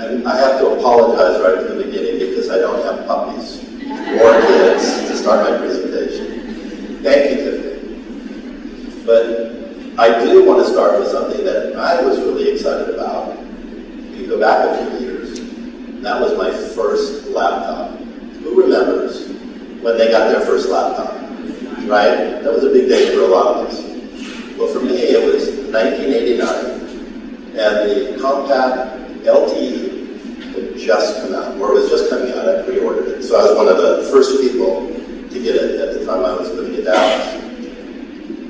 I have to apologize right from the beginning because I don't have puppies or kids to start my presentation. Thank you, Tiffany. But I do want to start with something that I was really excited about. You go back a few years. That was my first laptop. Who remembers when they got their first laptop? Right? That was a big day for a lot of us. Well, for me, it was 1989, and the compact LTE had just come out, or it was just coming out. I pre-ordered it. So I was one of the first people to get it at the time I was living in Dallas.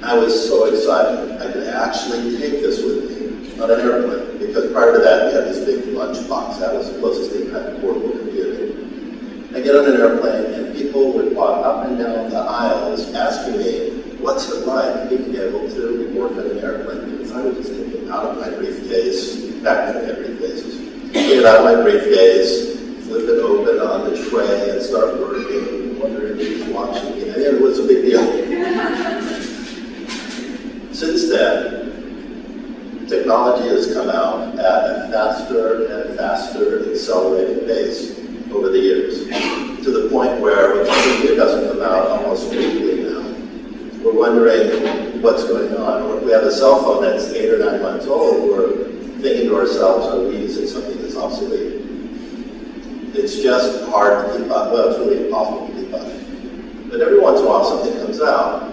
I was so excited. I could actually take this with me on an airplane, because prior to that, we had this big lunch box. That was the closest thing I had portable computing. I get on an airplane, and people would walk up and down the aisles asking me, what's it like being able to work on an airplane? Because I would just take it out of my briefcase, back then I had briefcases, get it out of my briefcase, flip it open on the tray and start working, wondering who's watching me. I mean, it was a big deal. Since then, technology has come out at a faster and faster accelerating pace over the years, to the point where when something new doesn't come out almost weekly now, we're wondering what's going on. Or if we have a cell phone that's 8 or 9 months old, we're thinking to ourselves, are we using something that's obsolete? It's just hard to keep up. Well, it's really impossible to keep up. But every once in a while something comes out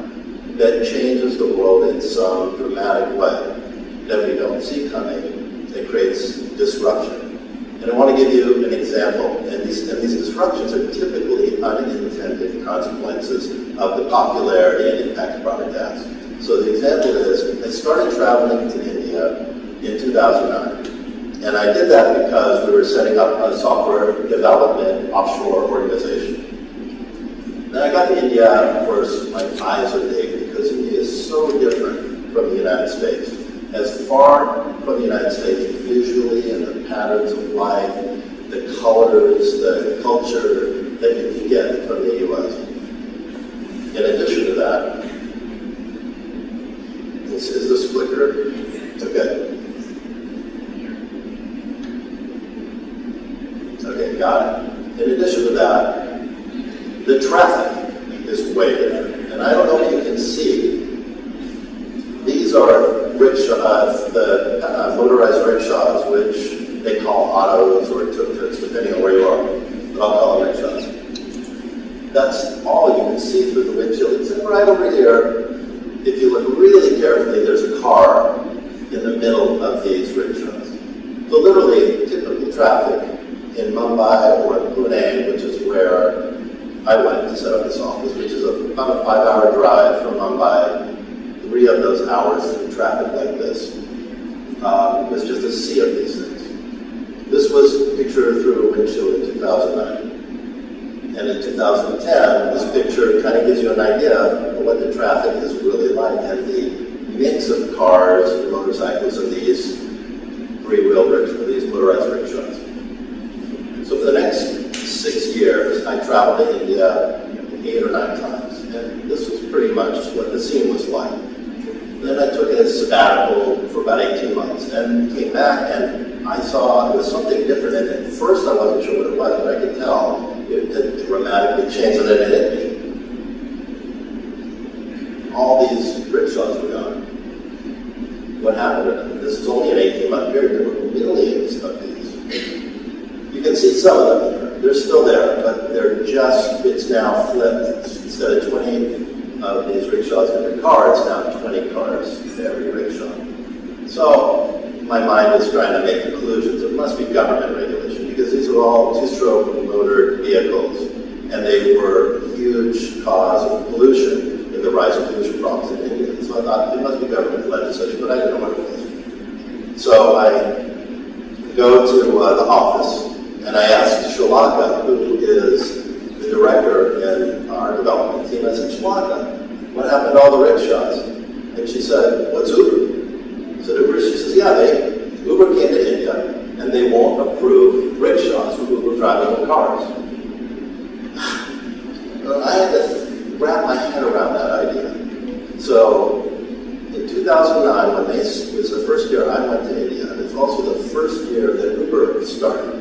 that changes the world in some dramatic way that we don't see coming. It creates disruption. And I want to give you an example. And these disruptions are typically unintended consequences of the popularity and impact a product has. So the example is, I started traveling to India in 2009. And I did that because we were setting up a software development offshore organization. Then I got to India, of course, my eyes are big because India is so different from the United States. As far from the United States visually and the patterns of life, the colors, the culture that you can get from the U.S. In addition to that, is this clicker? Okay. Okay, got it. In addition to that, the traffic is way different. And I don't know if you can see, these are rickshaws, the motorized rickshaws, which they call autos or tuk-tuks, depending on where you are. But I'll call them rickshaws. That's all you can see through the windshield. It's right over here. If you look really carefully, there's a car in the middle of these rickshaws. So literally, typical traffic in Mumbai or in Pune, which is where I went to set up this office, which is about a 5-hour drive from Mumbai. 3 of those hours through traffic like this. It was just a sea of these things. This was pictured through a windshield in 2009. And in 2010, this picture kind of gives you an idea of what the traffic is really like and the mix of cars, motorcycles, and these three-wheel rickshaws, these motorized rickshaws. So for the next 6 years, I traveled to India 8 or 9 times. And this was pretty much what the scene was like. Then I took a sabbatical for about 18 months and came back and I saw there was something different in it. At first I wasn't sure what it was, but I could tell it had dramatically changed, and then it hit me. All these rickshaws were gone. What happened to them? This is only an 18-month period. There were millions of these. You can see some of them here. They're still there, but they're just, it's now flipped. Instead of 20 of these rickshaws in the car, it's now 20 cars in every rickshaw. So my mind is trying to make conclusions. It must be government regulation, because these are all two-stroke motor vehicles, and they were a huge cause of pollution in the rising pollution problems in India. So I thought it must be government legislation, but I didn't know what it was. So I go to the office, and I asked Shalaka, who is the director in our development team. I said, Shalaka, what happened to all the rickshaws? And she said, what's Uber? I said, Uber? She says, yeah, Uber came to India, and they won't approve rickshaws for Uber drivable cars. I had to wrap my head around that idea. So in 2009, when this was the first year I went to India, it's also the first year that Uber started.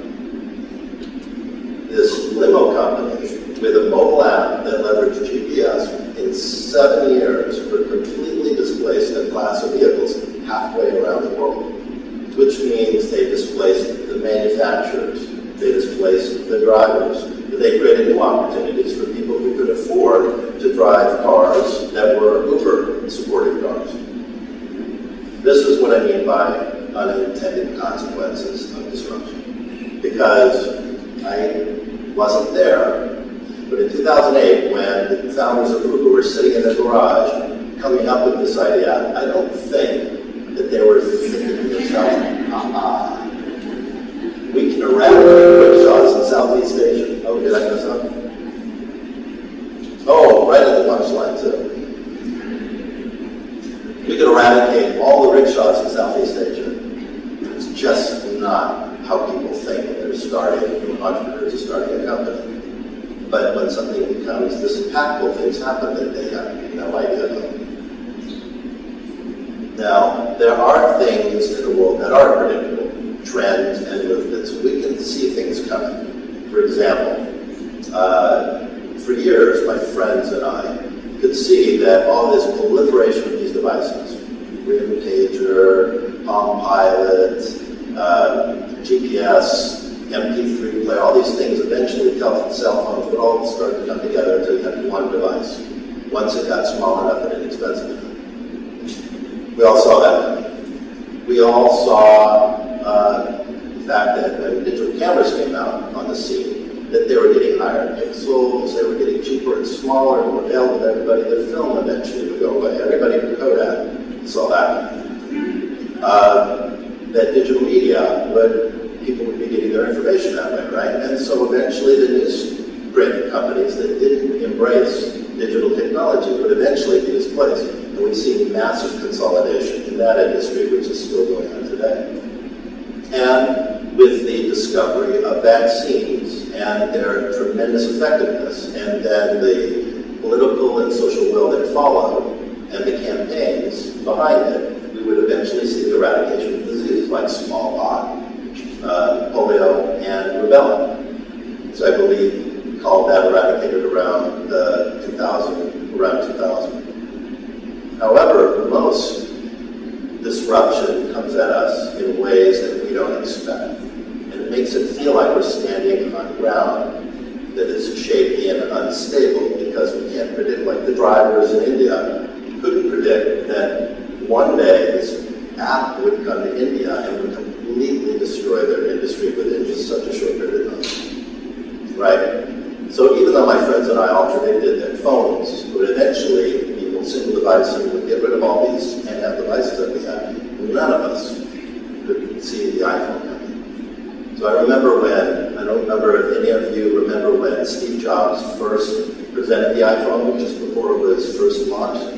drivers, but they created new opportunities for people who could afford to drive cars that were Uber-supported cars. This is what I mean by unintended consequences of disruption. Because I wasn't there, but in 2008, when the founders of Uber were sitting in their garage coming up with this idea, I don't think that they were thinking to themselves, we can eradicate rickshaws in Southeast Asia. Oh, did I mess up? Oh, right at the punchline, too. We could eradicate all the rickshaws in Southeast Asia. It's just not how people think when they're starting, when entrepreneurs are starting a company. But when something becomes this impactful, things happen that they have no idea of. Now, there are things in the world that are predictable, trends and movements. We can see things coming. For example, for years, my friends and I could see that all this proliferation of these devices, Ring Pager, Palm Pilot, GPS, MP3 player, all these things eventually, cell phones would all start to come together to have one device, once it got small enough and inexpensive enough. We all saw that. We all saw the fact that when digital cameras came out on the scene, that they were getting higher pixels, they were getting cheaper and smaller, and more available to everybody. The film eventually would go away. Everybody from Kodak saw that. That digital media people would be getting their information that way, right? And so eventually the newsprint companies that didn't embrace digital technology would eventually be displaced. And we see massive consolidation in that industry, which is still going on today. And with the discovery of vaccines and their tremendous effectiveness, and then the political and social will that followed, and the campaigns behind it, we would eventually see the eradication of diseases like smallpox, polio, and rubella. So I believe we called that eradicated around 2000. However, most disruption comes at us in ways that we don't expect. And it makes it feel like we're standing on ground that is shaky and unstable because we can't predict, like the drivers in India couldn't predict that one day this app would come to India and would completely destroy their industry within just such a short period of time, right? So even though my friends and I all predicted that phones would eventually be a single device and would get rid of all these handheld devices that we have, none of us could see the iPhone coming. So I remember I don't remember if any of you remember when Steve Jobs first presented the iPhone, just before it was first launched,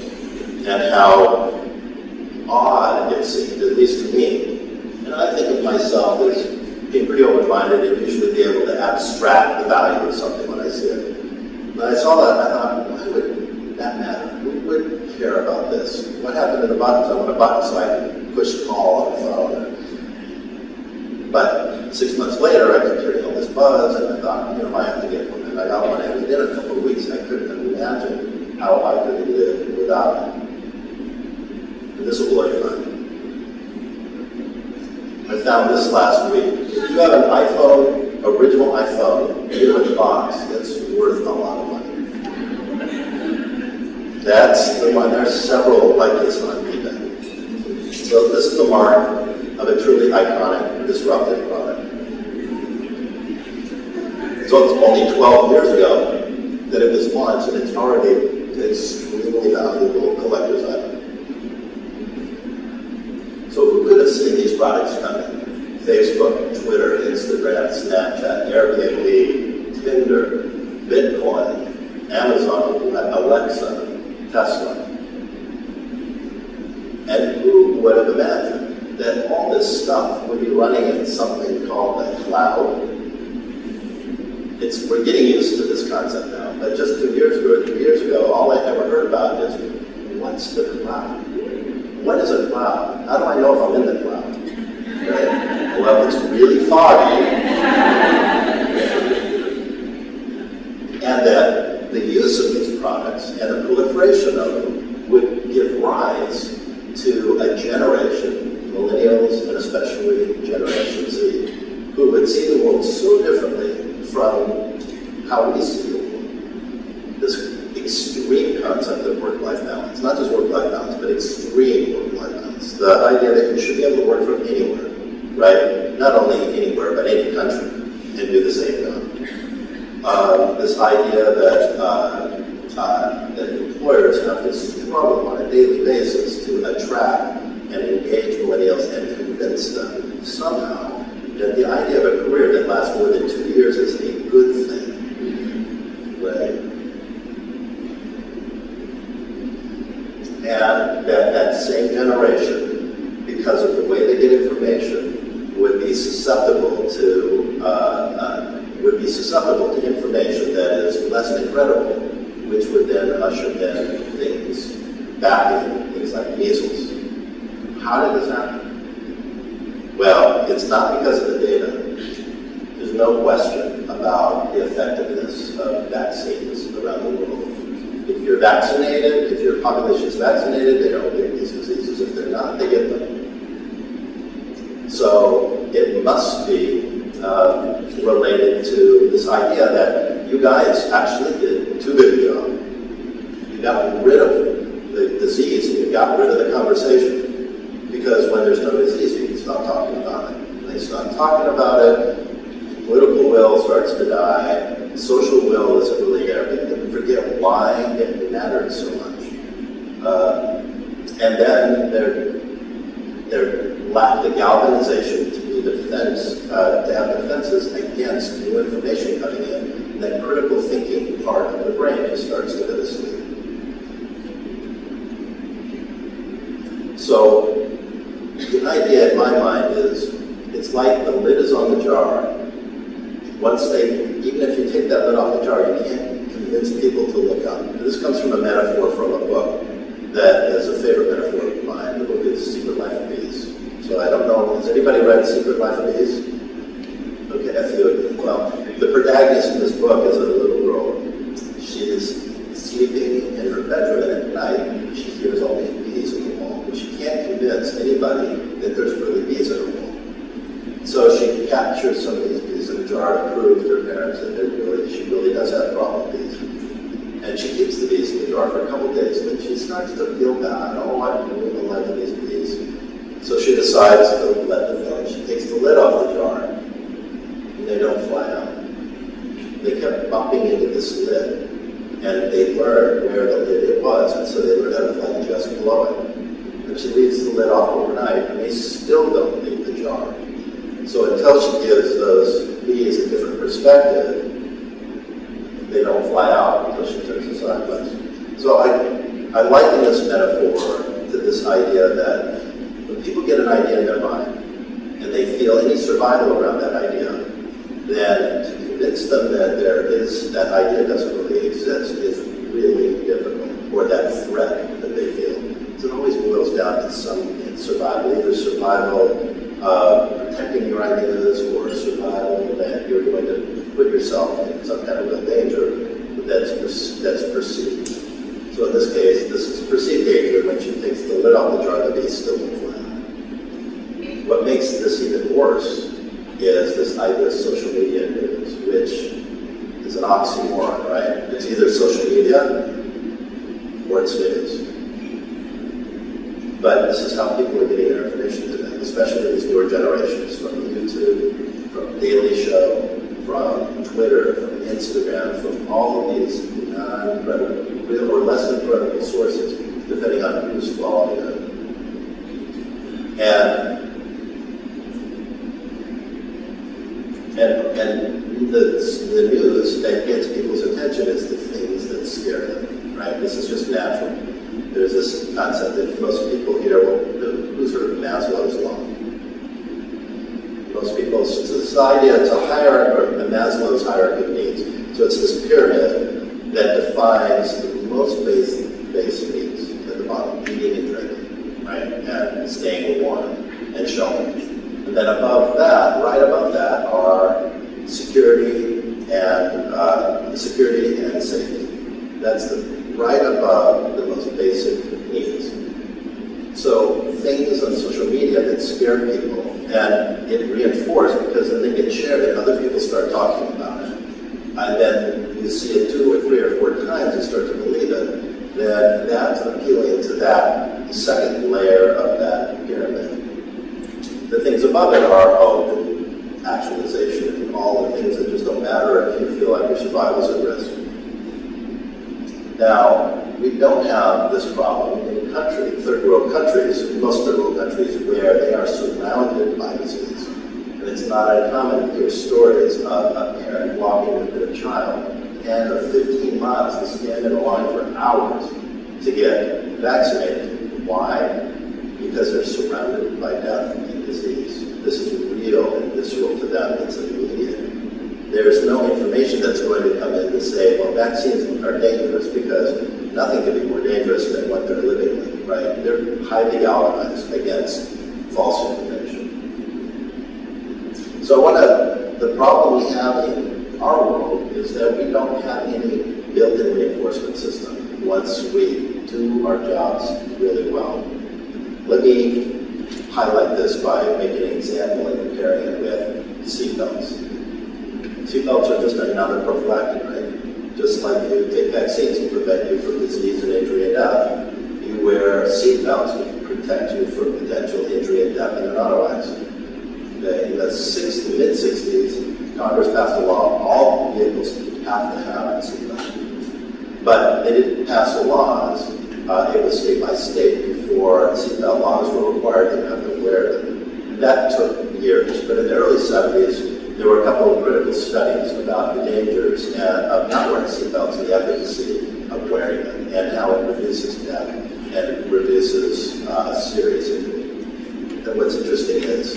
and how odd it seemed, at least to me. And I think of myself as being pretty open-minded and usually be able to abstract the value of something when I see it. When I saw that, I thought, why would that matter? Who would care about this? What happened to the buttons? I want a button so I can push a call on the phone. But 6 months later, I kept hearing all this buzz, and I thought, I have to get one. And I got one, and within a couple of weeks, I couldn't imagine how I could live without it. And this will blow your mind. I found this last week. If you have an iPhone, original iPhone, even with the box, it's worth a lot of money. That's the one. There's several like this on eBay. So this is the mark of a truly iconic, disruptive product. So it's only 12 years ago that it was launched, and it's already an extremely valuable collector's item. So who could have seen these products coming? Facebook, Twitter, Instagram, Snapchat, Airbnb, Tinder, Bitcoin, Amazon, Alexa, Tesla. And who would have imagined that all this stuff would be running in something called the cloud? We're getting used to this concept now, but just 2 years ago or 3 years ago, all I ever heard about is, what's the cloud? What is a cloud? How do I know if I'm in the cloud? Right? Well, it's really foggy. And that the use of these products and the proliferation of them would give rise to a generation, millennials and especially Generation Z, who would see the world so differently from how we see the world. This extreme concept of work-life balance, not just work-life balance, but extreme work-life balance. The idea that you should be able to work from anywhere, right? Not only anywhere, but any country, and do the same job. This idea that employers have to struggle on a daily basis to attract and engage millennials and convince them somehow that the idea of a career that lasts more than 2 years is a good thing, right? And that same generation, because of the way they get information, would be susceptible to information that is less than credible, which would then usher in things back in, things like measles. How did this happen? Well, it's not because of the data. There's no question about the effectiveness of vaccines around the world. If you're vaccinated, if your population is vaccinated, they don't get these diseases. If they're not, they get them. So it must be related to this idea that you guys actually did too good a job. You got rid of the disease and you got rid of the conversation. Because when there's no disease, you can stop talking about it. When they stop talking about it, political will starts to die, social will isn't really there. People forget why it mattered so much. And then there lacked the galvanization to be to have defenses against new information coming in. And that critical thinking part of the brain just starts to go to sleep. So the idea in my mind is, it's like the lid is on the jar. Even if you take that lid off the jar, you can't convince people to look up. And this comes from a metaphor from a book that is a favorite metaphor of mine. The book is Secret Life of Bees. So I don't know, has anybody read Secret Life of Bees? Okay, a few of you. Well, the protagonist in this book is a little girl. She is sleeping in her bedroom, and at night she hears all these bees in the wall, but she can't convince anybody that there's really bees in her wall. So she captures some of these bees in a jar to prove to her parents that she really does have a problem with bees. And she keeps the bees in the jar for a couple of days, but she starts to feel bad. Oh, I've ruined the life of these bees. So she decides to let them go. She takes the lid off the jar, and they don't fly out. They kept bumping into this lid, and they learned where the lid was, and so they learned how to fly just below it. And she leaves the lid off overnight, and they still don't leave the jar. So until she gives those bees a different perspective, they don't fly out until she turns them sideways. So I liken this metaphor to this idea that when people get an idea in their mind, and they feel any survival around that idea, then to convince them that that idea doesn't really exist is really difficult, or that threat that they feel. So it always boils down to some survival, either survival protecting your ideas, or survival that you're going to put yourself in some kind of real danger that's perceived. So in this case, this is perceived danger. When she takes the lid off the jar, the bee still won't fly out. What makes this even worse is this idea of social media news, which is an oxymoron, right? It's either social media or it's news. But this is how people are getting their information today, especially these newer generations, from YouTube, from Daily Show, from Twitter, from Instagram, from all of these non-credible, real or less than credible sources, depending on who's following them. And the news that gets people's attention is the things that scare them, right? This is just natural. There's this concept that most people here, who's heard of Maslow's law? Most people, it's this idea, it's a hierarchy, a Maslow's hierarchy of needs. So it's this pyramid that defines the most basic needs at the bottom: eating and drinking, right? And staying warm and shelter. And then above that, right above that, are security and safety. That's right above the most basic needs. So things on social media that scare people and get reinforced because then they get shared and other people start talking about it. and then you see it 2 or 3 or 4 times, you start to believe it, then that's appealing to that second layer of that pyramid. The things above it are hope and actualization and all the things that just don't matter if you feel like your survival is at risk. Now, we don't have this problem in third world countries, most third world countries, where they are surrounded by disease. And it's not uncommon to hear stories of a parent walking with their child and of 15 miles to stand in a line for hours to get vaccinated. Why? Because they're surrounded by death and disease. This is real and visceral to them. It's immediate. There's no information that's going to come in to say, well, vaccines are dangerous, because nothing can be more dangerous than what they're living with, right? They're highly galvanized against false information. So the problem we have in our world is that we don't have any built-in reinforcement system once we do our jobs really well. Let me highlight this by making an example and comparing it with seatbelts. Seatbelts are just another prophylactic, right? Just like you take vaccines to prevent you from disease and injury and death, you wear seatbelts to protect you from potential injury and death in an auto accident. Okay? In the mid-60s, Congress passed a law, all vehicles have to have a seatbelt. But they didn't pass the laws, it was state by state before seatbelt laws were required to have to wear them. That took years, but in the early 70s, there were a couple of critical studies about the dangers of not wearing seatbelts and the efficacy of wearing them, and how it reduces death and reduces serious injury. And what's interesting is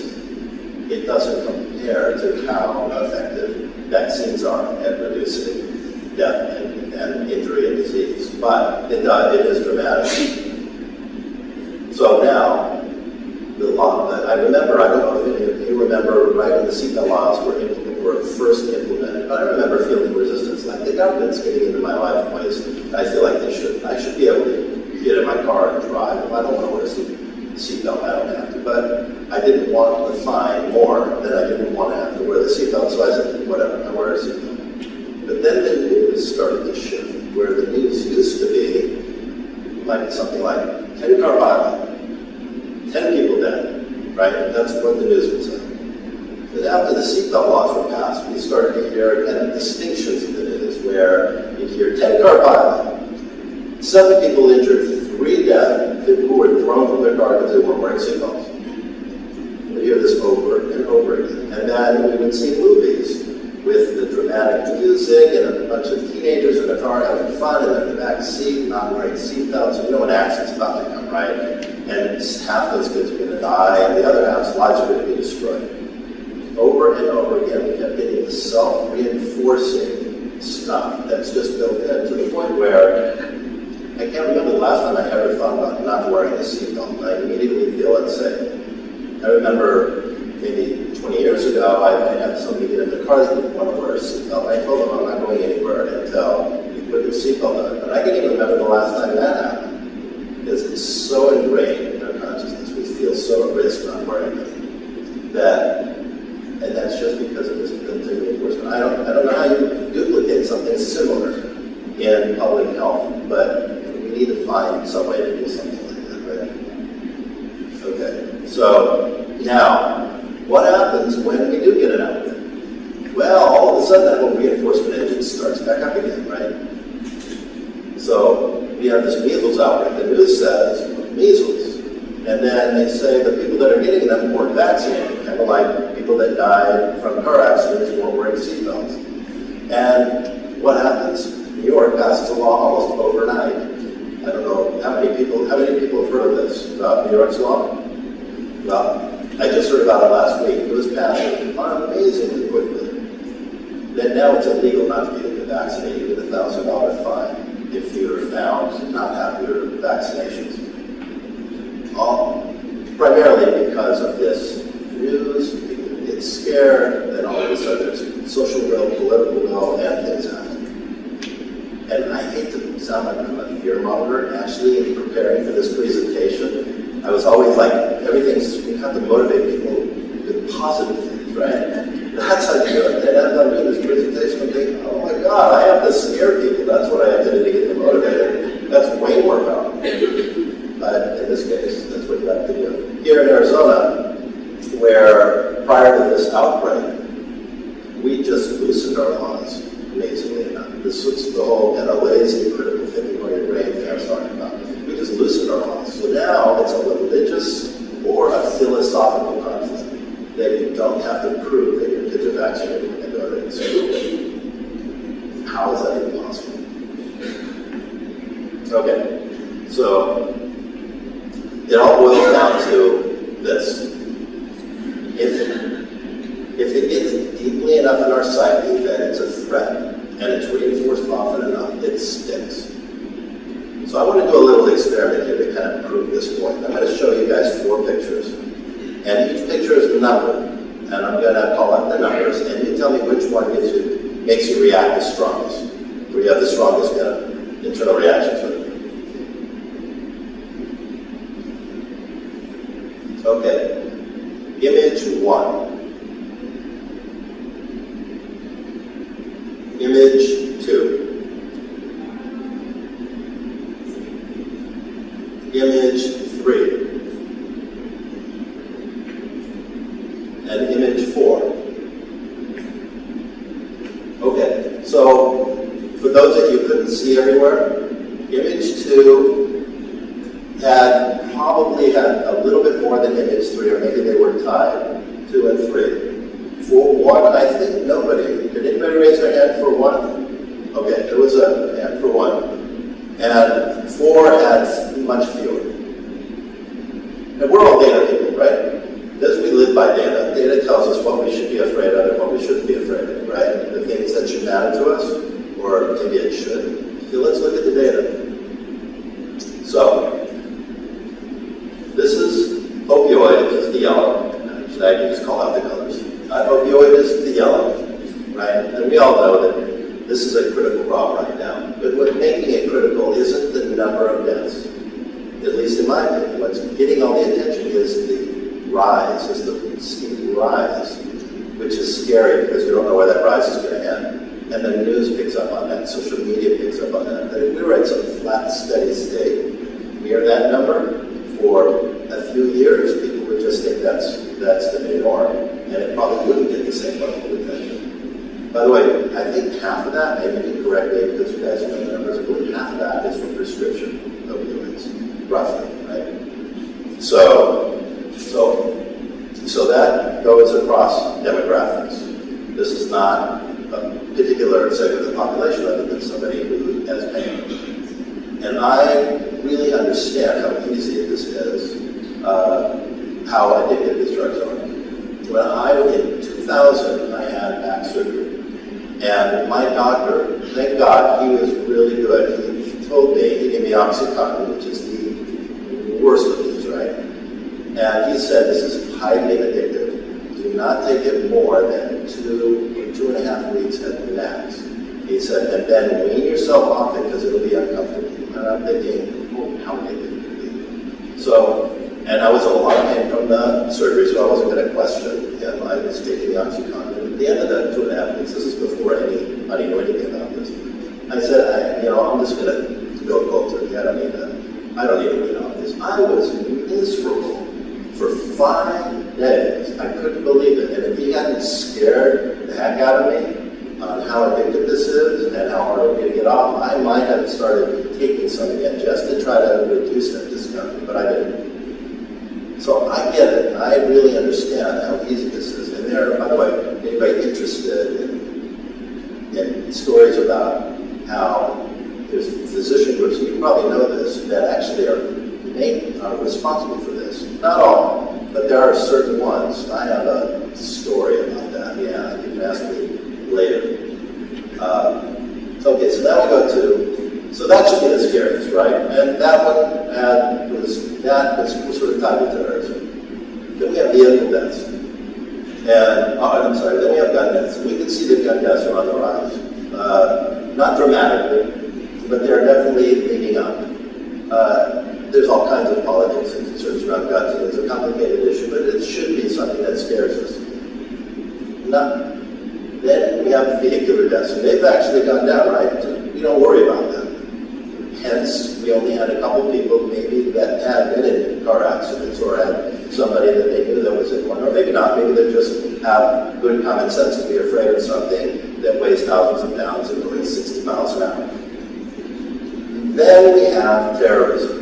it doesn't compare to how effective vaccines are at reducing death and injury and disease, but it is dramatic. So now, the law that I remember, I don't know if any of you remember right when the seatbelt laws were first implemented, but I remember feeling resistance, like the government's getting into my life in ways I feel like they should. I should be able to get in my car and drive. If I don't want to wear a seatbelt, I don't have to. But I didn't want the fine more than I didn't want to have to wear the seatbelt, so I said, whatever, I wear a seatbelt. But then the news started to shift, where the news used to be like something like 10-car pilot, 10 people dead, right? That's what the news would say. But after the seatbelt laws were passed, we started to hear kind of distinctions in the news, where you'd hear 10-car pilot, 7 people injured, 3 dead, people who were thrown from their car because they weren't wearing seatbelts. We hear this over and over again. And then we would see movies with the dramatic music and a bunch of teenagers in the car having fun, and then in the back seat not wearing seatbelts. You know an accident's about to come, right? And half those kids are going to die, and the other half's lives are going to be destroyed. Over and over again, we kept getting the self-reinforcing stuff that's just built in, to the point where I can't remember the last time I ever thought about not wearing a seatbelt. I immediately feel unsafe. I remember maybe 20 years ago, I had somebody get in the car that didn't want to wear a seatbelt. I told them, I'm not going anywhere until you put your seatbelt on. But I can't even remember the last time that happened, because it's so ingrained in our consciousness. We feel so at risk not wearing it. And that's just because of this built-in reinforcement. I don't know how you duplicate something similar in public health, but we need to find some way to do something like that, right? Okay, so now, what happens when we do get an outbreak? Well, all of a sudden that whole reinforcement engine starts back up again, right? So we have this measles outbreak. The news says measles, and then they say the people that are getting them weren't vaccinated, kind of like people that died from car accidents weren't wearing seatbelts. And what happens? New York passes a law almost overnight. I don't know how many people have heard of this, about New York's law? Well, I just heard about it last week. It was passed amazingly quickly. Then now it's illegal not to be able to vaccinate. You get a $1,000 fine if you're found to not have your vaccinations. All primarily because of this news. People get scared, then all of a sudden there's social will, political will, and things happen. And I hate to sound like I'm a fearmonger. Actually, in preparing for this presentation, I was always like, we have to motivate people with positive things, right? That's how you do it. And as I'm doing this presentation, I'm thinking, oh my loosened our laws, amazingly enough. This was the whole kind of lazy critical thinking or your brain thing I was talking about. We just loosened our laws. So now it's a religious or a philosophical conflict that you don't have to prove that your kids are vaccinated when they go to school. How is that even possible? Okay, so it all boils down to this. If it gets deeply enough in our psyche that it's a threat and it's reinforced often enough, it sticks. So I want to do a little experiment here to kind of prove this point. I'm going to show you guys 4 pictures. And each picture is a number. And I'm going to call out the numbers, and you tell me which one makes you react the strongest, where you have the strongest kind of internal reaction to it. Okay. Image 1. Image 2. Image 3. And image 4. Okay, so for those that you couldn't see everywhere, image 2 probably had a little bit more than image 3, or maybe they were tied, 2 and 3. For 1, I think nobody. Did anybody raise their hand for 1? Okay, there was a hand for 1. And 4 had much fewer. And we're all data people, right? As we live by data, data tells us what we should be afraid of and what we shouldn't be afraid of, right? The things that should matter to us, or maybe it should. So let's look at the data. So, this is opioid, this is the yellow. Actually, I can just call out the colors. Opioid is the yellow, right? And we all know that this is a critical problem right now. But what's making it critical isn't the number of deaths. At least in my opinion, what's getting all the attention is the rise, is the steep rise, which is scary because we don't know where that rise is going to end. And the news picks up on that, social media picks up on that. But if we were at some flat, steady state near that number for a few years, people would just think that's the new norm, and it probably wouldn't get the same level of attention. By the way, I think half of that, maybe you can correct me because you guys know the numbers, I believe half of that is from prescription opioids, roughly, right? So that goes across demographics. This is not a particular segment of the population other than somebody who has pain. And I really understand how easy this is, how addictive these drugs are. In 2000, I had back surgery. And my doctor, thank God, he was really good. He told me, he gave me Oxycontin, which is the worst of these, right? And he said, this is highly addictive. Do not take it more than 2.5 weeks at the max. He said, and then wean yourself off it because it'll be uncomfortable. And I'm thinking, oh, how addictive it could be. So, and I was in a lot of pain from the surgery, so I wasn't going to question him. I was taking the Oxycontin. At the end of the 2.5 weeks, this is before anybody knew anything about this, I said, I'm just going to go cold turkey. I don't need to get off this. I was miserable for 5 days. I couldn't believe it. And if he hadn't scared the heck out of me on how addictive this is and how hard it would be to get off, I might have started taking some again just to try to reduce that discomfort, but I didn't. So I get it. I really understand how easy this is. And there, by the way, anybody interested in stories about how there's physician groups, you probably know this, that actually are responsible for this. Not all, but there are certain ones. I have a story about that. Yeah, you can ask me later. Okay, so now we go to, so that should be the scariest, right? And that one was sort of tied to terrorism. Then we have vehicle deaths. And, then we have gun deaths. We can see that gun deaths are on the rise. Not dramatically, but they're definitely leading up. There's all kinds of politics and concerns around guns, and it's a complicated issue, but it should be something that scares us. Then we have vehicular deaths, and they've actually gone down, right? So we don't worry about them. Hence, we only had a couple people maybe that had been in car accidents or had somebody that they knew that was in one, or maybe not. Maybe they just have good common sense to be afraid of something that weighs thousands of pounds and goes 60 miles an hour. Then we have terrorism,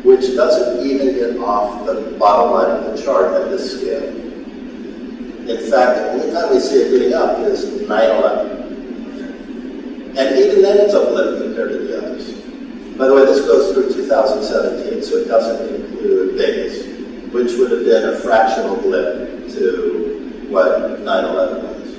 which doesn't even get off the bottom line of the chart at this scale. In fact, the only time we see it getting up is 9/11. And even then it's a blip compared to the others. By the way, this goes through 2017, so it doesn't include Vegas, which would have been a fractional blip to what 9/11 was.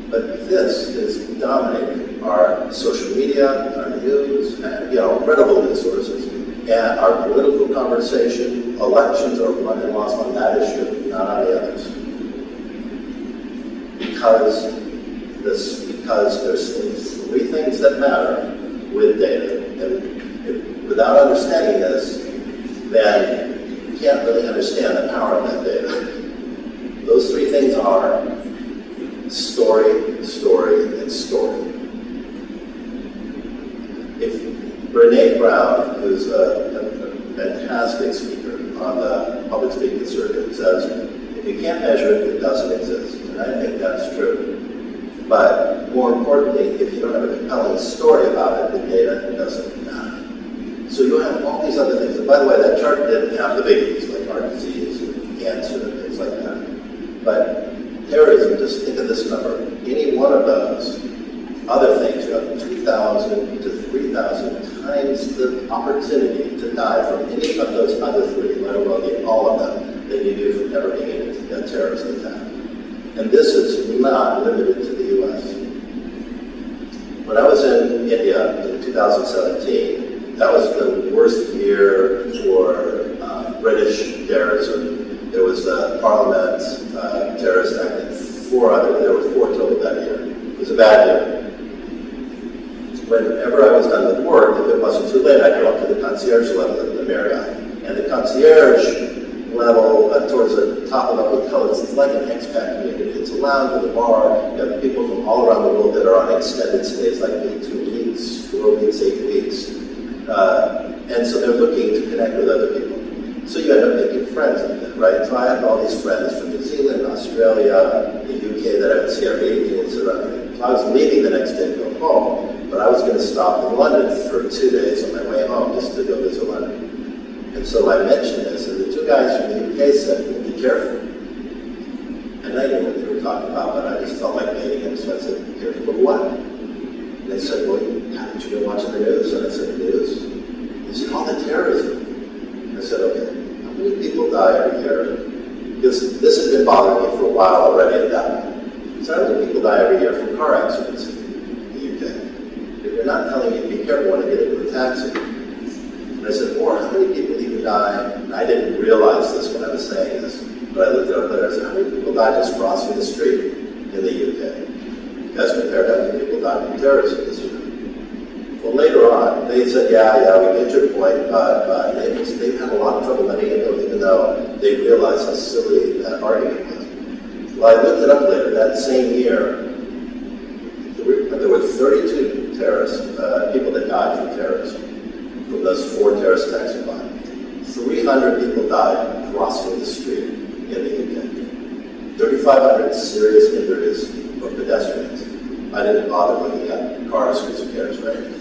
But this is dominating our social media, our news, and credible news sources, and our political conversation. Elections are won and lost on that issue, not on the others. Because there's three things that matter with data. And without understanding this, then you can't really understand the power of that data. Those three things are story, story, and story. If Brene Brown, who's a fantastic speaker on the public speaking circuit, says, if you can't measure it, it doesn't exist. And I think that's true. But more importantly, if you don't have a compelling story about it, the data doesn't matter. So you have all these other things. And by the way, that chart didn't have the biggies like heart disease and cancer and things like that. But terrorism, just think of this number. Any one of those other things, you have 2,000 to 3,000 times the opportunity to die from any of those other three, let alone all of them, than you do from ever being in a terrorist attack. And this is not limited to the U.S. When I was in India in 2017, that was the worst year for British terrorism. There was the Parliament terrorist act and there were four total that year. It was a bad year. Whenever I was done with work, if it wasn't too late, I'd go up to the concierge level at the Marriott. And the concierge level towards the top of the hotel, it's like an expat community. It's a lounge with a bar. You have people from all around the world that are on extended stays, like 2 weeks, 4 weeks, 8 weeks. And so they're looking to connect with other people. So you end up making friends like that, right? So I had all these friends from New Zealand, Australia, the UK that I would see every evening and sit around. So I was leaving the next day to go home, but I was going to stop in London for 2 days on my way home just to go visit London. And so I mentioned this, and the two guys from the UK said, well, be careful. And I knew what they were talking about, but I just felt like baiting them, so I said, be careful of what? And they said, well, haven't you been watching the news? And I said, the news? They said, all the terrorism. I said, okay, how many people die every year? Because this has been bothering me for a while already at that point. So how many people die every year from car accidents in the UK? If you're not telling me, be careful when I get into a taxi. And I said, or how many people even die, and I didn't realize this when I was saying this, but I looked it up later, I said, how many people die just crossing the street in the UK? As compared to how many people die from terrorism this year? Well, later on, they said, yeah, we get your point, but they've had a lot of trouble letting it go, even though they realized how silly that argument was. Well, I looked it up later. That same year, there were 32 terrorists, people that died from terrorism, from those 4 terrorist attacks combined. 300 people died crossing the street in the UK. 3,500 serious injuries from pedestrians. I didn't bother looking at cars because who cares, right?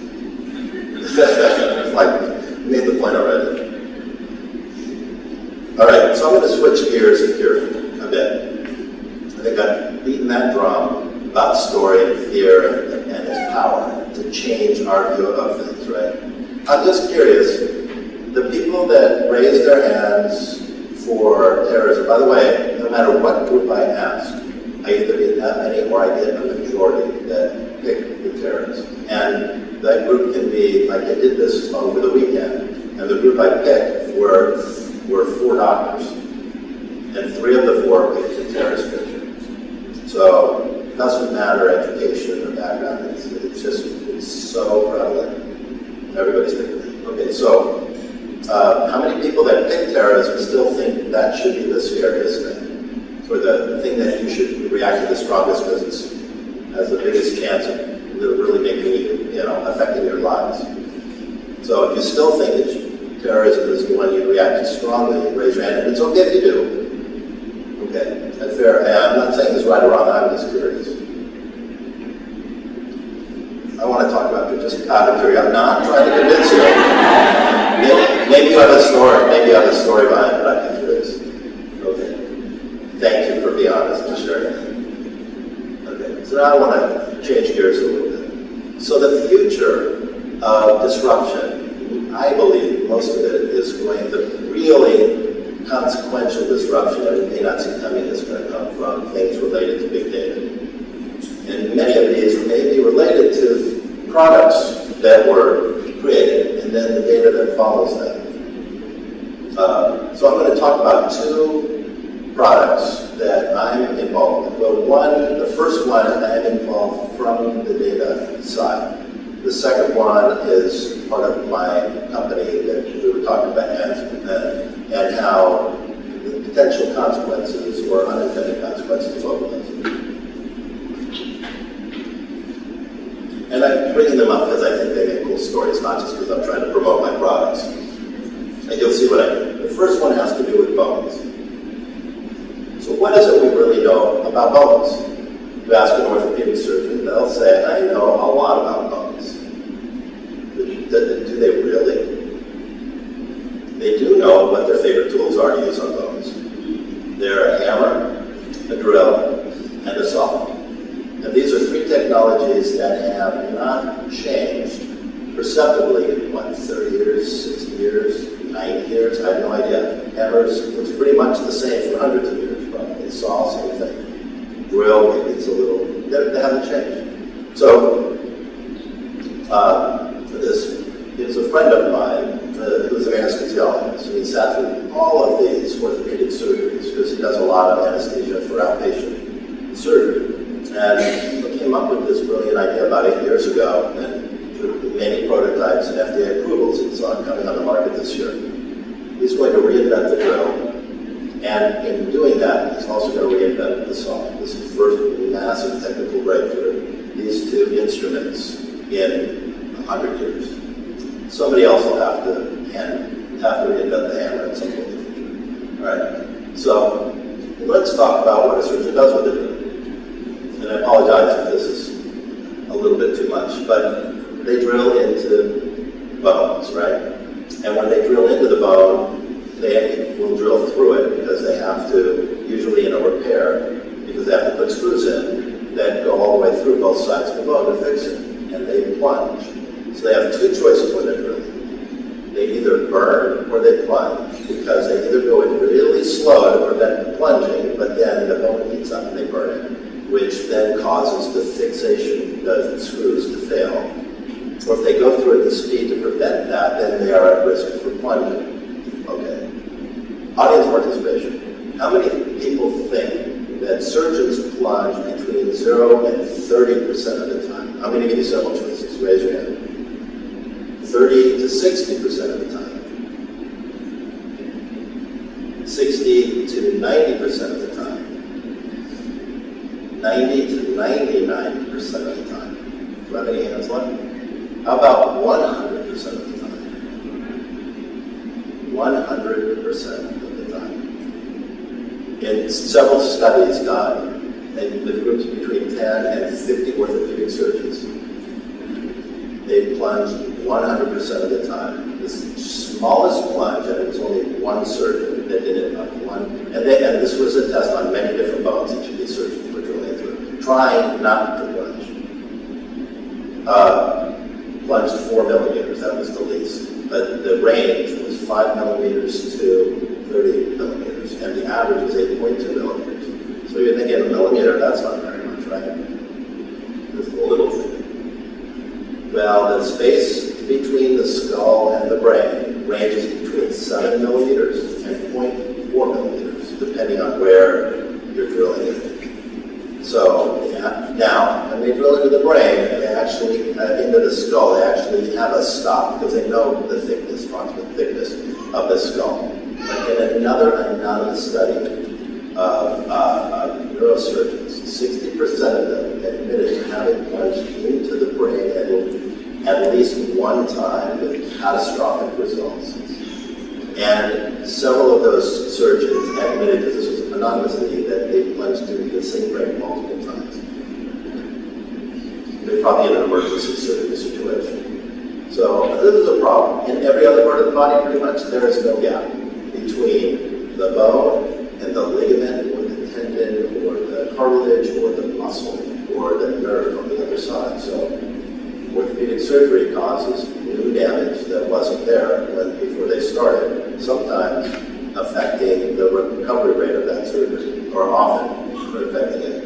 Like, made the point already. All right, so I'm going to switch gears here a bit. I think I've beaten that drum about story and fear and its power to change our view of things, right? I'm just curious, the people that raise their hands for terrorism, by the way, no matter what group I ask, I either get that many or I get a majority that pick the terrorists. And that group can be, like I did this over the weekend, and the group I picked were 4 doctors. And 3 of the 4 picked the terrorist picture. So it doesn't matter education or background, it's so prevalent. Everybody's picking it. Okay, so how many people that pick terrorism still think that should be the scariest thing? Or the thing that you should react to the strongest because it has the biggest chance of really making you, affecting your lives. So if you still think that terrorism is the one you react to strongly, raise your hand. And it's okay if you do. Okay, that's fair. And I'm not saying this right or wrong, I'm just curious. just out of curiosity. I'm not trying to convince you. Maybe you have a story. Maybe you have a story behind it. I'm curious. Okay. Thank you for being honest and sharing. Okay. So now I want to change gears a little bit. So the future of disruption, I believe most of it is going to really consequential disruption that we may not see coming is going to come from things related to big data. And many of these may be related to products that were created and then the data that follows that. So I'm going to talk about two products that I'm involved with. Well, the first one I'm involved from the data side. The second one is part of my company that we were talking about and how the potential consequences or unintended consequences of both. And I'm bringing them up because I think they make cool stories, not just because I'm trying to promote my products. And you'll see what I mean. The first one has to do with bones. So what is it we really know about bones? You ask an orthopedic surgeon, they'll say, I know a lot about bones. Do they really? They do know what their favorite tools are to use on bones. They're a hammer, a drill, and a saw. And these are three technologies that have not changed perceptibly in, 30 years, 60 years, 90 years? I have no idea. Hammers, it's pretty much the same for hundreds of years, probably. Saw, same thing. Drill, maybe it's a little, they haven't changed. So, this is a friend of mine who's an anesthesiologist, and he sat through all of these orthopedic surgeries because he does a lot of anesthesia for outpatient surgery. And he came up with this brilliant idea about 8 years ago, and through many prototypes and FDA approvals, and so on coming on the market this year. He's going to reinvent the drill, and in doing that, he's also going to reinvent the saw. This is the first massive technical breakthrough. These two instruments in 100 years. Somebody else will have to reinvent the hammer at some point in the future. All right. So let's talk about what a surgeon does with the drill. And I apologize if this is a little bit too much, but they drill into bones, right? And when they drill into the bone, they will drill through it because they have to, usually in a repair, because they have to put screws in that go all the way through both sides of the bone to fix it. And they plunge. So they have two choices when they're drilling. They either burn or they plunge because they either go in really slow to prevent plunging, but then the bone heats up and they burn it, which then causes the fixation, the screws to fail. Or if they go through at the speed to prevent that, then they are at risk for plunging. Okay. Audience participation. How many people think that surgeons plunge between 0 and 30% of the time? I'm going to give you several choices. Raise your hand. 30 to 60% of the time. 60 to 90% of the time. 90 to 99% of the time. Do I have any hands left? How about 100% of the time? 100% of the time. In several studies done, and with groups between 10 and 50 orthopedic surgeons, they plunged 100% of the time. The smallest plunge, and it was only one surgeon that did it, and this was a test on many different bones each of these surgeons were drilling through, trying not to plunge. Plunged 4 millimeters, that was the least. But the range was 5 millimeters to 30 millimeters, and the average was 8.2 millimeters. So you're thinking, a millimeter, that's not very much, right? It's a little thing. Well, the space between the skull and the brain ranges between 7 millimeters and 0.4 millimeters, depending on where you're drilling it. So, now, when they drill into the brain, they actually, into the skull, they actually have a stop because they know the thickness, approximate thickness of the skull. But in another anonymous study of neurosurgeons, 60% of them admitted to having plunged into the brain at least one time with catastrophic results. And several of those surgeons admitted, because this was anonymously, that they plunged into the same brain multiple times. They're probably in an emergency surgery situation. situation. So this is a problem. In every other part of the body, pretty much, there is no gap between the bone and the ligament or the tendon or the cartilage or the muscle or the nerve on the other side. So orthopedic surgery causes new damage that wasn't there before they started, sometimes affecting the recovery rate of that surgery, or often affecting it.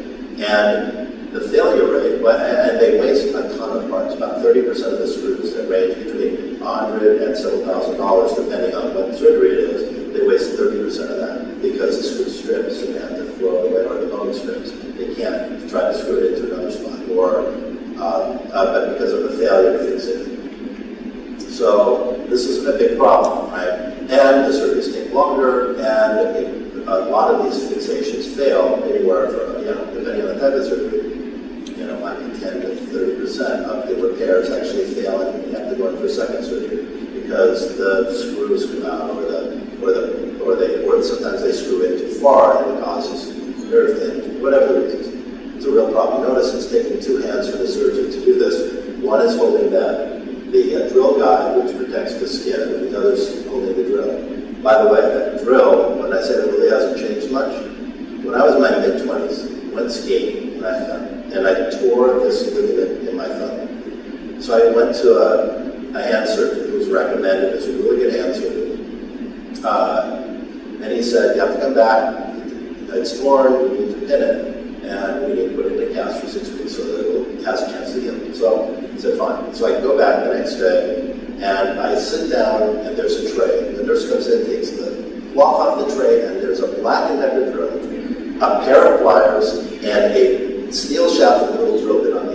And the failure rate, and they waste a ton of parts, about 30% of the screws that range between $100 and several $1,000 depending on what surgery it is, they waste 30% of that because the screw strips and they have to throw it away, or the bone strips. They can't try to screw it into another spot, but because of the failure to fix it. So this is a big problem, right? And the surgeries take longer, and a lot of these fixations fail anywhere from, depending on the type of surgery, might be 10 to 30% of the repairs actually fail, and you have to go in for second surgery because the screws come out, or sometimes they screw in too far, and it causes nerve damage, whatever the reason. It's a real problem. Notice it's taking two hands for the surgeon to do this. One is holding the drill guide, which protects the skin, and the other is holding the drill. By the way, that drill, when I said it really hasn't changed much, when I was in my mid-20s, went skiing, and I tore this ligament in my thumb. So I went to a hand surgeon who was recommended as a really good hand surgeon. And he said, you have to come back, it's torn, we need to pin it, and we need to put it in a cast for 6 weeks so that it has a chance to heal. So he said, fine. So I go back the next day, and I sit down, and there's a tray. The nurse comes in, takes the cloth off the tray, and there's a Black & Decker drill, a pair of pliers, and a steel shaft with a little drill bit on the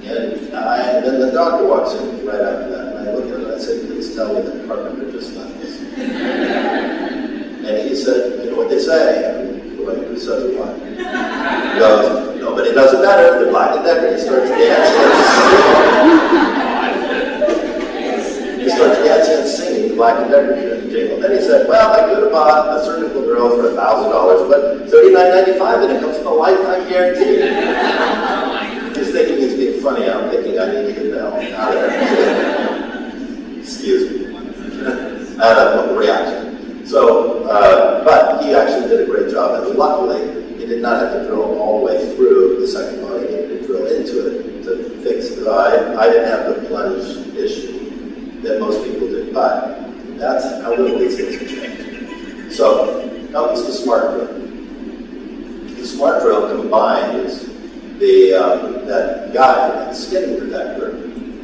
end. And then the doctor walks in right after that, and I look at him and I say, please tell me that carpenter just left this. And he said, you know what they say? I'm going, who says what? He goes, no, but it doesn't matter. They're Black & Decker. He starts dancing. He starts dancing and singing Black & Decker jingle. Then he said, well, I could have bought a surgical drill for $1,000, but $39.95, and it comes with a lifetime guarantee. He's thinking he's being funny. I'm thinking I need to get the hell out of there. Excuse me. I had a reaction. So, but he actually did a great job, and luckily, he did not have to drill all the way through the second bone. He needed to drill into it to fix it. I didn't have the plunge issue that most people do, but that's how little these things can change. So, comes the smart drill. The smart drill combines that guide, that skin protector,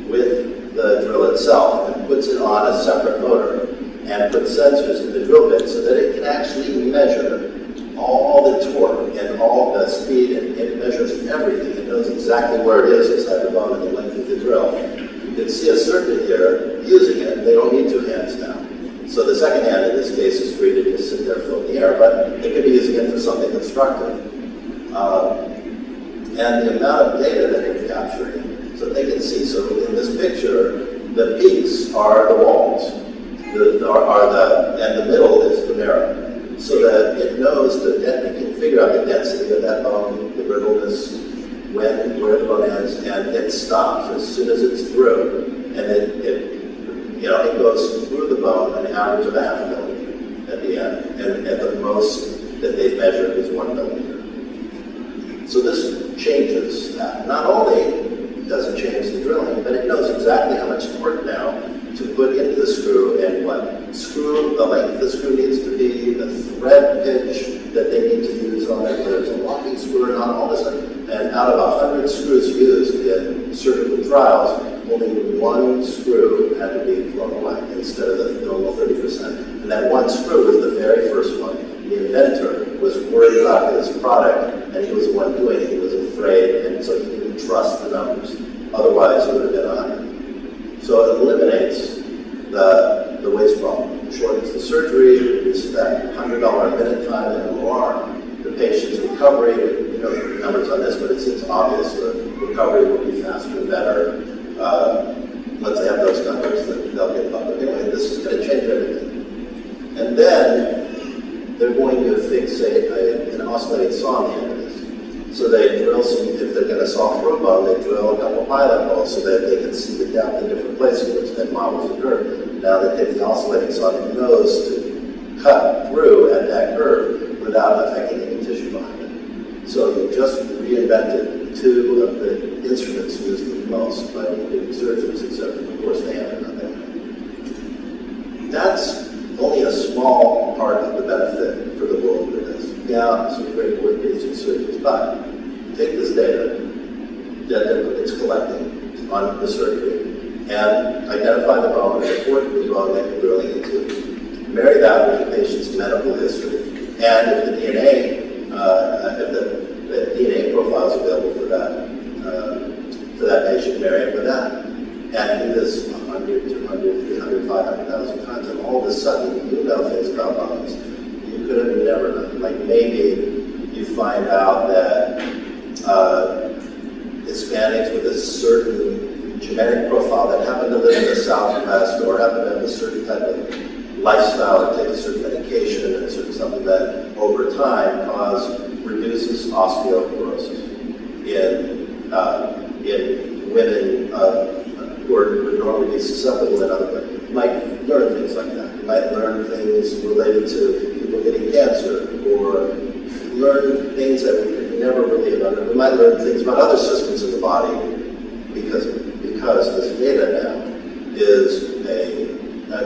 with the drill itself, and puts it on a separate motor, and puts sensors in the drill bit so that it can actually measure all the torque and all the speed, and it measures everything. It knows exactly where it is inside the bone and the length of the drill. You can see a surgeon here using it. They don't need two hands now. So the second hand in this case is free to just sit there, float in the air, but they could be using it for something constructive. And the amount of data that they're capturing, so they can see. So in this picture, the peaks are the walls, and the middle is the marrow. So that it knows it can figure out the density of that bone, the brittleness, where the bone ends, and it stops as soon as it's through. And it goes through the bone an average of ½ millimeter at the end, and at the most that they've measured is 1 millimeter. So this changes that. Not only does it change the drilling, but it knows exactly how much torque now to put into the screw and what screw, the length the screw needs to be, the thread pitch that they need to use on it, whether it's a locking screw or not, all this stuff. And out of 100 screws used in surgical trials, only one screw had to be thrown away instead of the normal 30%. And that one screw was the very first one. The inventor was worried about his product, and he was the one doing it. He was afraid, and so he didn't trust the numbers. Otherwise, it would have been 100. So it eliminates the waste problem. It shortens the surgery, reduces that $100 a minute time in MOR. The patient's recovery, you know the numbers on this, but it's obvious the recovery will be faster and better. Once they have those numbers, they'll get public. Anyway, this is going to change everything. And then they're going to fix an oscillating saw on the end of this. So they drill some, if they're going to soft throat bone, they drill a couple pilot holes so that they can see the depth in different places, which then models the curve. Now they take the oscillating sonic nose to cut through at that curve without affecting any tissue behind it. So you just reinvented two of the instruments used the most by orthopedic surgeons, except of course they have another. That's only a small part of the benefit for the world of this. Yeah, some great orthopedic surgeons, but take this data that it's collecting on the surgery and identify the bone, report the bone that you're drilling into, marry that with the patient's medical history, and if the DNA, if the DNA profile is available for that patient, marry it with that. And do this 100, 200, 300, 500,000 times, and all of a sudden you know things about bones you could have never known. Like maybe you find out that Hispanics with a certain genetic profile that happen to live in the Southwest or happen to have a certain type of lifestyle or take a certain medication and something that over time reduces osteoporosis in women who would normally be susceptible in other ways. You might learn things like that. You might learn things related to people getting cancer, or learn things that we could never really have learned. We might learn things about other systems in the body because this data now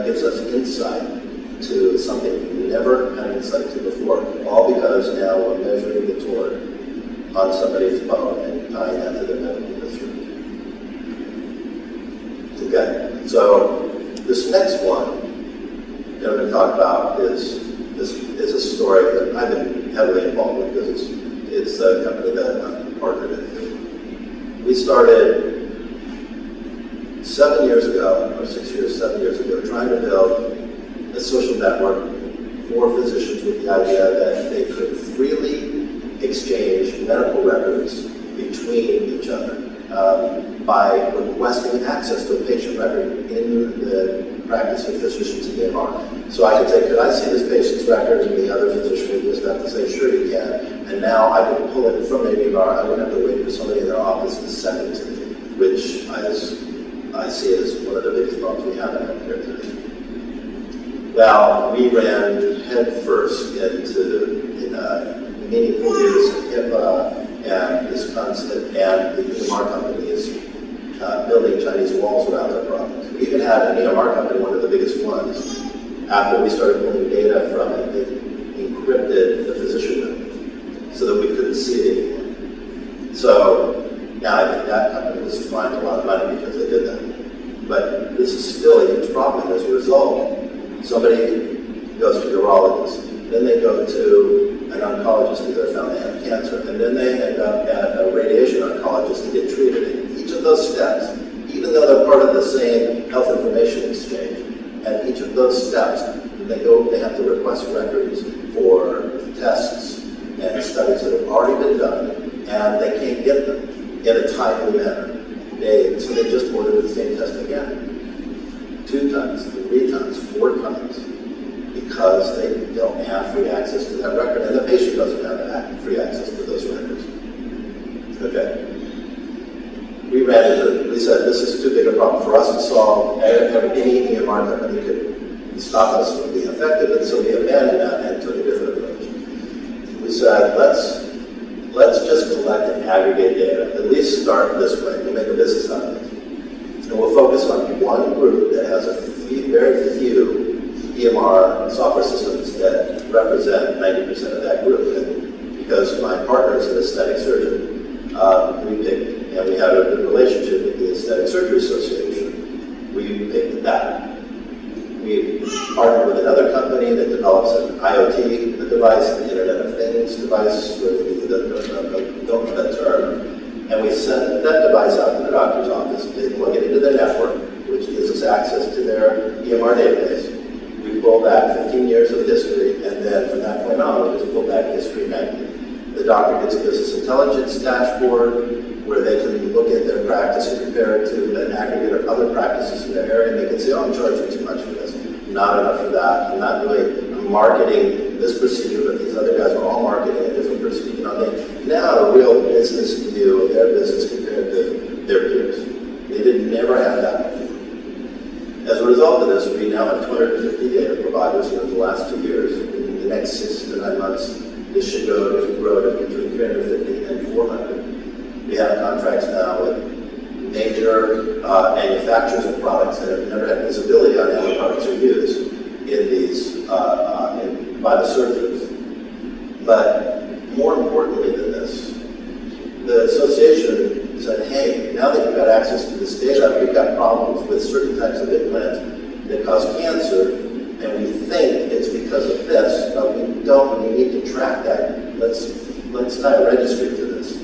gives us insight to something we never had insight to before. All because now we're measuring the torque on somebody's bone and tying that to their medical history. Okay, so this next one that I'm going to talk about is a story that I've been heavily involved with because it's a company that I'm partnered in. We started 7 years ago, or 7 years ago, trying to build a social network for physicians with the idea that they could freely exchange medical records between each other by requesting access to a patient record in the practice of physicians in EMR. So I could say, could I see this patient's record? And the other physician would just have to say, sure you can. And now I could pull it from an EMR. I wouldn't have to wait for somebody in their office to send it to me, which I see as one of the biggest problems we have in healthcare today. Well, we ran headfirst into meaningful use of HIPAA and this concept, and the EMR company is building Chinese walls around their products. We even had an EMR company, one of the biggest ones. After we started pulling data from it, they encrypted the physician note so that we couldn't see it anymore. So, yeah, I think that company was fined a lot of money because they did that. But this is still a huge problem. As a result, somebody goes to a urologist, then they go to an oncologist because they're found they have cancer, and then they end up at a radiation oncologist to get treated. And each of those steps, even though they're part of the same health information exchange, and each of those steps, they have to request records for tests and studies that have already been done, and they can't get them in a timely manner. So they just order the same test again, 2 times, 3 times, 4 times, because they don't have free access to that record, and the patient doesn't have free access to those records. Okay. We said this is too big a problem for us to solve. Any EMR company could stop us from being effective, and so we abandoned that and took a different approach. We said, let's just collect and aggregate data. At least start this way. We'll make a business out of it. And we'll focus on one group that has very few EMR software systems that represent 90% of that group. And because my partner is an aesthetic surgeon, we picked, and we had a good relationship with the Aesthetic Surgery Association, we picked that. We partnered with another company that develops an IoT device, an Internet of Things device, don't know that term, and we send that device out to the doctor's office. They plug it into their network, which gives us access to their EMR database. We pull back 15 years of history, and then from that point on, we just pull back history nightly. The doctor gets a business intelligence dashboard where they can look at their practice and compare it to an aggregate of other practices in their area, and they can say, oh, I'm charging too much for this, not enough for that. I'm not doing marketing this procedure, but these other guys are all marketing a different procedure. now a real business view of their business compared to their peers. They did never have that before. As a result of this, we now have 250 data providers in the last 2 years. In the next 6 to 9 months, this should grow to between 350 and 400. We have contracts now with major manufacturers of products that have never had visibility on how the products are used in these by the surgeons. But more importantly than this, the association said, hey, now that you've got access to this data, we've got problems with certain types of implants that cause cancer, and we think it's because of this, but we don't, we need to track that. Let's tie a registry to this.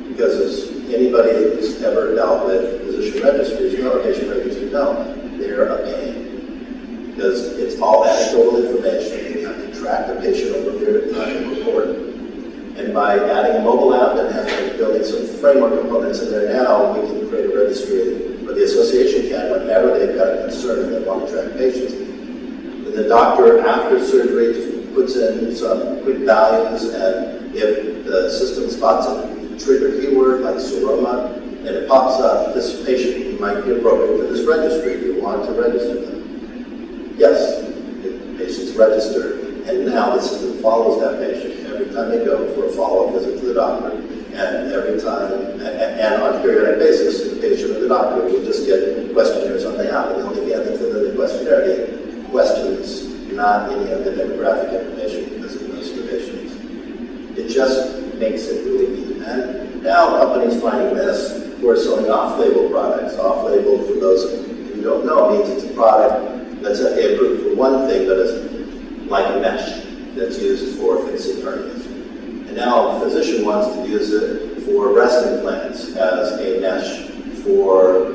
Because as anybody who's ever dealt with physician registries, patient registries know, they're a pain. Because it's all anecdotal information. You have to track the patient over a period of time and report. And by adding a mobile app and building some framework components in there now, we can create a registry, or the association can, whenever they've got a concern and they want to track patients. And the doctor, after surgery, just puts in some quick values, and if the system spots a trigger keyword like seroma, and it pops up, this patient might be appropriate for this registry. Do you want to register them? Yes, the patient's registered, and now the system follows that patient every time they go for a follow-up visit to the doctor, and every time, and on a periodic basis, the patient or the doctor will just get questionnaires on the app, and the only thing they fill in the questionnaire is questions, not any of the demographic information, because it knows the patients. It just makes it really easy. And now companies finding this, who are selling off-label products. Off-label, for those who don't know, means it's a product that's FDA approved for one thing, but it's like a mesh that's used for fixing hernias. And now a physician wants to use it for breast implants as a mesh for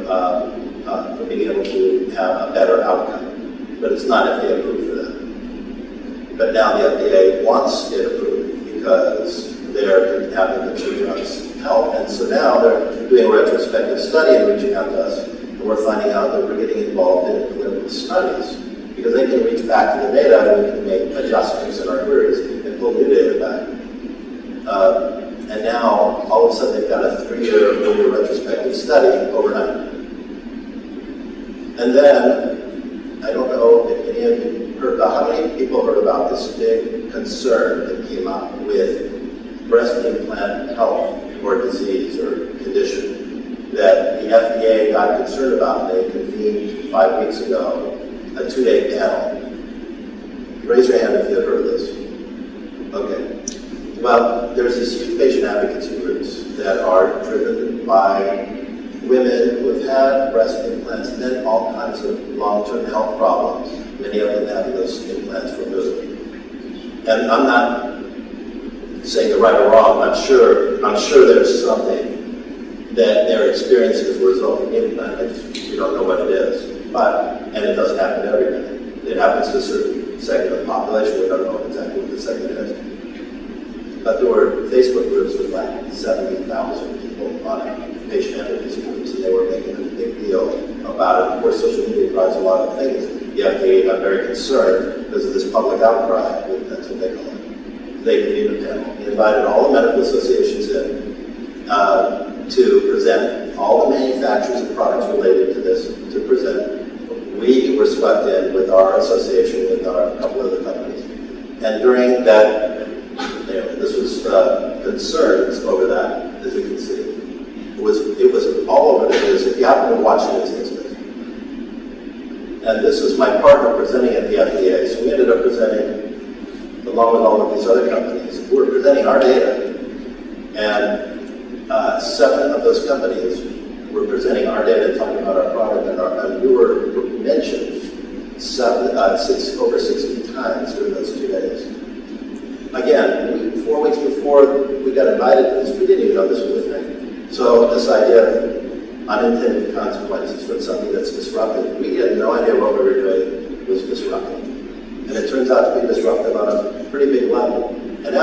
being able to have a better outcome. But it's not FDA approved for that. But now the FDA wants it approved because they're having the two drugs help. And so now they're doing a retrospective study and reaching out to us. And we're finding out that we're getting involved in clinical studies because they can reach back to the data and we can make adjustments in our queries and pull new data back. And now, all of a sudden, they've got a 3-year, 4-year retrospective study overnight. And then, I don't know if any of you heard about, how many people heard about this big concern that came up with breast implant health or disease or condition that the FDA got concerned about? They convened 5 weeks ago a 2-day panel. Raise your hand if you've heard of this. Okay. Well, there's these huge patient advocacy groups that are driven by women who have had breast implants and then all kinds of long-term health problems, many of them having those implants removed. And I'm not saying they're right or wrong. I'm sure there's something that they're experiencing as a result of the implant. We don't know what it is. And it doesn't happen to everybody. It happens to a certain segment of the population. We don't know exactly what the segment is. But there were Facebook groups with like 70,000 people on it, patient advocacy groups, and they were making a big deal about it. Of course, social media drives a lot of things. The FDA got very concerned because of this public outcry. That's what they call it. They convened a panel. They invited all the medical associations in to present, all the manufacturers and products related to this to present. We were swept in with our association with a couple other companies. And during that, this was concerns over that, as you can see. It was all over the news. If you happen to watch the news. And this is my partner presenting at the FDA. So we ended up presenting, along with all of these other companies, we were presenting our data. And 7 of those companies were presenting our data, talking about our product, and we were mentioned over 60 times during those 2 days. Again, 4 weeks before we got invited to this, we didn't even know this was a thing. So this idea of unintended consequences from something that's disruptive, we had no idea what we were doing was disruptive. And it turns out to be disruptive on a pretty big level. And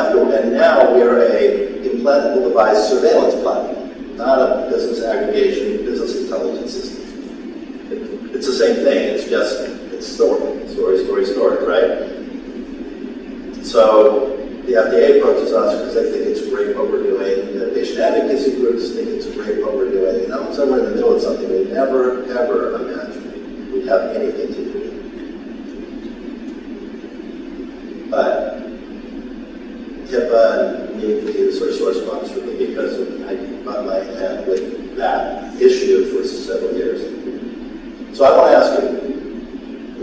now we are a implantable device surveillance platform, not a business aggregation, business intelligence system. It's the same thing, it's story, right? So the FDA approaches us because they think it's great what we're doing. that issue for several years. So I want to ask you,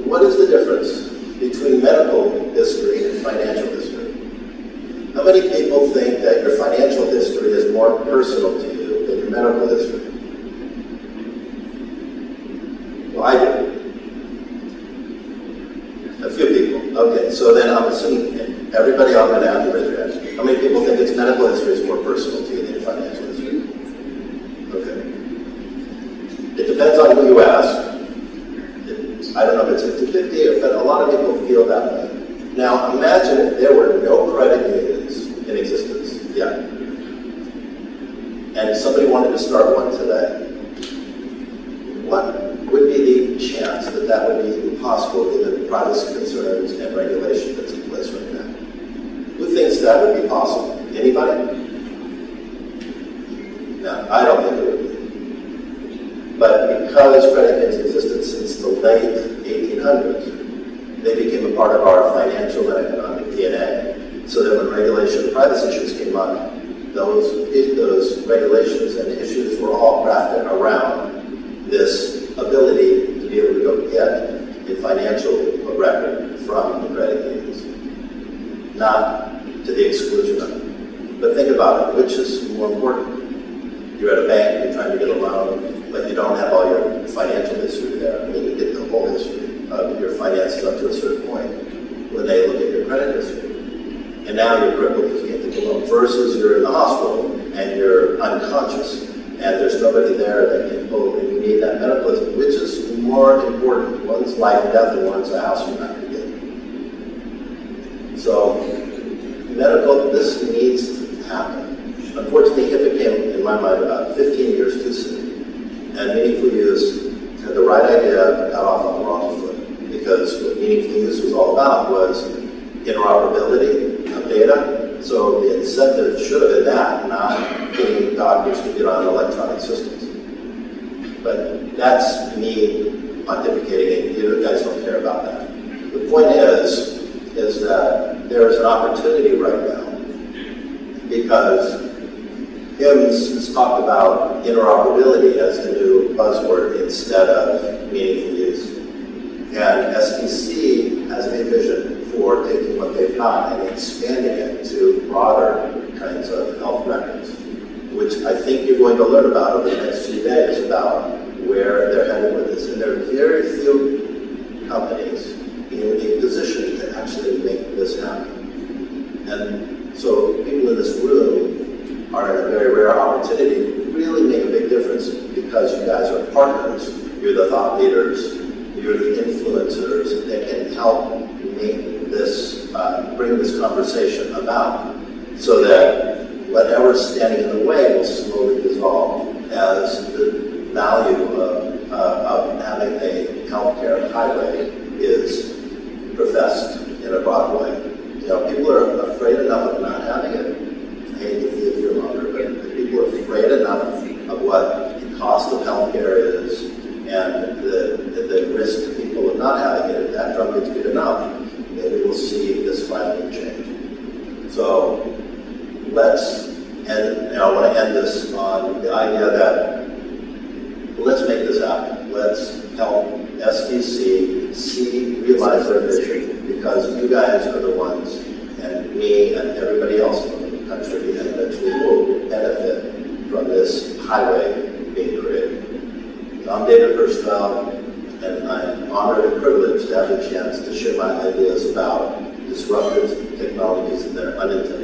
what is the difference between medical history and financial history? How many people think that your financial history is more personal to you than your medical history? Well, I do. A few people. Okay, so then I'm assuming everybody I'm going to have to raise your hand. How many people think its medical history is more personal to you than your financial history? Okay. It depends on who you ask. I don't know if it's 50-50, but a lot of people feel that way. Now, imagine if there were no credit unions in existence yet, and somebody wanted to start one today. What would be the chance that that would be even possible given privacy concerns and regulation that's in place right now? Who thinks that would be possible? Anybody? No, I don't think it would be. But because credit unions existed since the late 1800s, they became a part of our financial and economic DNA. So that when regulation and privacy issues came up, those regulations and issues were all crafted around this ability to be able to go get a financial record from the credit unions, not to the exclusion of it. But think about it, which is more important? You're at a bank, you're trying to get a loan, but you don't have all your financial history there. I mean, you get the whole history of your finances up to a certain point when they look at your credit history. And now you're crippled because you can't take a loan. Versus you're in the hospital and you're unconscious and there's nobody there that can pull and you need that medical history, which is more important. One's life and death and one's a house you're not going to get. So medical, this needs to happen. Unfortunately, HIPAA came, in my mind, about 15 years too soon. And meaningful use had the right idea, but got off on the wrong foot. Because what meaningful use was all about was interoperability of data. So the incentive should have been that, not getting doctors to get on electronic systems. But that's me pontificating, and you guys don't care about that. The point is that there is an opportunity right now because HIMSS has talked about interoperability as the new buzzword instead of meaningful use. And STC has a vision for taking what they've got and expanding it to broader kinds of health records, which I think you're going to learn about over the next few days about where they're headed with this. And there are very few companies in a position to actually make this happen. And so people in this room are in a very rare opportunity to really make a big difference because you guys are partners. You're the thought leaders. You're the influencers that can help make this, bring this conversation about so that whatever's standing in the way will slowly dissolve as the value of having a healthcare highway is professed in a broad way. You know, people are afraid enough of not having it. I hate if you're longer, but people are afraid enough of what the cost of healthcare is and the risk to people of not having it. If that drug gets good enough, maybe we'll see this finally change. So let's, and I want to end this on the idea that let's make this happen. Let's help STC realize their vision because you guys are the ones, and me and everybody else in the country eventually will benefit from this highway being created. I'm David Hirschfeld, and I'm honored and privileged to have the chance to share my ideas about disruptive technologies and their unintended